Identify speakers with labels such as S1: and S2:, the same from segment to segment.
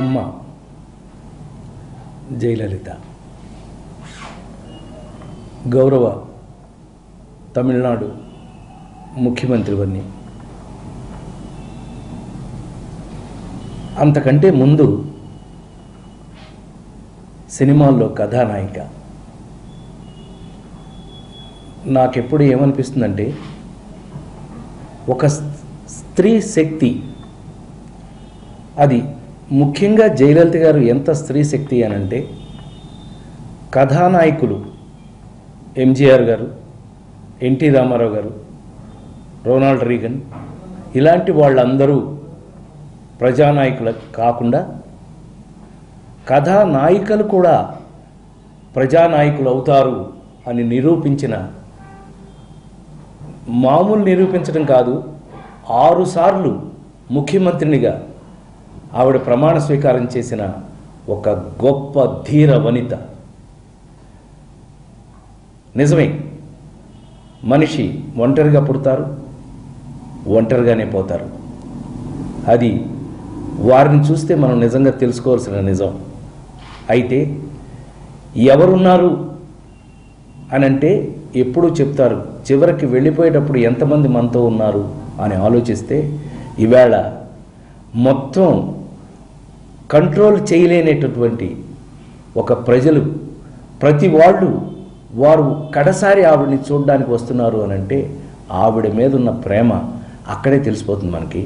S1: అమ్మ జయలలిత గౌరవ తమిళనాడు ముఖ్యమంత్రివన్నీ. అంతకంటే ముందు సినిమాల్లో కథానాయిక. నాకెప్పుడు ఏమనిపిస్తుందంటే, ఒక స్త్రీ శక్తి, అది ముఖ్యంగా జయలలిత గారు ఎంత స్త్రీ శక్తి అనంటే, కథానాయకులు ఎంజీఆర్ గారు, ఎన్టీ రామారావు గారు, రోనాల్డ్ రీగన్ ఇలాంటి వాళ్ళందరూ ప్రజానాయకులు కాకుండా కథానాయికలు కూడా ప్రజానాయకులు అవుతారు అని నిరూపించిన, మామూలు నిరూపించడం కాదు, 6 సార్లు ముఖ్యమంత్రినిగా ఆవిడ ప్రమాణ స్వీకారం చేసిన ఒక గొప్ప ధీర వనిత. నిజమే, మనిషి ఒంటరిగా పుడతారు, ఒంటరిగానే పోతారు. అది వారిని చూస్తే మనం నిజంగా తెలుసుకోవాల్సిన నిజం. అయితే ఎవరున్నారు అనంటే ఎప్పుడూ చెప్తారు, చివరికి వెళ్ళిపోయేటప్పుడు ఎంతమంది మనతో ఉన్నారు అని ఆలోచిస్తే, ఈవేళ మొత్తం కంట్రోల్ చేయలేనటువంటి ఒక ప్రజలు, ప్రతి వారు కడసారి ఆవిడని చూడడానికి వస్తున్నారు అనంటే ఆవిడ మీద ఉన్న ప్రేమ అక్కడే తెలిసిపోతుంది మనకి.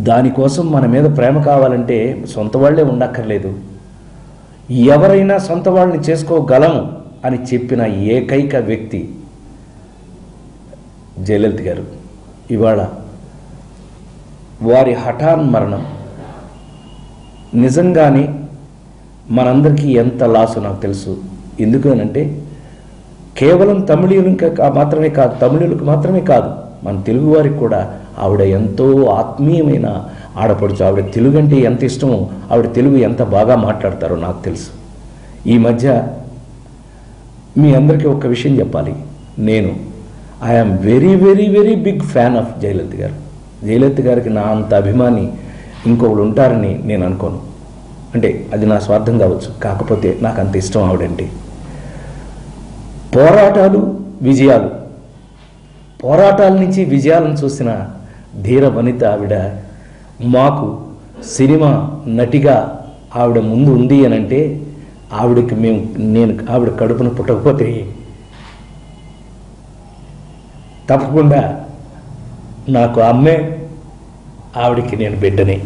S1: దానికోసం మన మీద ప్రేమ కావాలంటే సొంత వాళ్ళే ఉండక్కర్లేదు, ఎవరైనా సొంత వాళ్ళని చేసుకోగలము అని చెప్పిన ఏకైక వ్యక్తి జయలలిత గారు. ఇవాళ వారి హఠాన్ మరణం నిజంగానే మనందరికీ ఎంత లాసు నాకు తెలుసు. ఎందుకనంటే కేవలం తమిళులకు మాత్రమే కాదు, మన తెలుగువారికి కూడా ఆవిడ ఎంతో ఆత్మీయమైన ఆడపడుచు. ఆవిడ తెలుగు అంటే ఎంత ఇష్టమో, ఆవిడ తెలుగు ఎంత బాగా మాట్లాడతారో నాకు తెలుసు. ఈ మధ్య మీ అందరికీ ఒక విషయం చెప్పాలి. నేను I'm very very very big fan of Jayalalitha garu. Jayalalitha గారికి నా అంత అభిమాని ఇంకొకడు ఉంటారని నేను అనుకోను. అంటే అది నా స్వార్థం కావచ్చు, కాకపోతే నాకు అంత ఇష్టం ఆవిడంటే. పోరాటాల నుంచి విజయాలను చూసిన ధీర వనిత ఆవిడ. మాకు సినిమా నటిగా ఆవిడ ముందు ఉంది అనంటే ఆవిడకి నేను ఆవిడ కడుపున పుట్టకపోతే తప్పకుండా నాకు అమ్మే, ఆవిడకి నేను బిడ్డనే.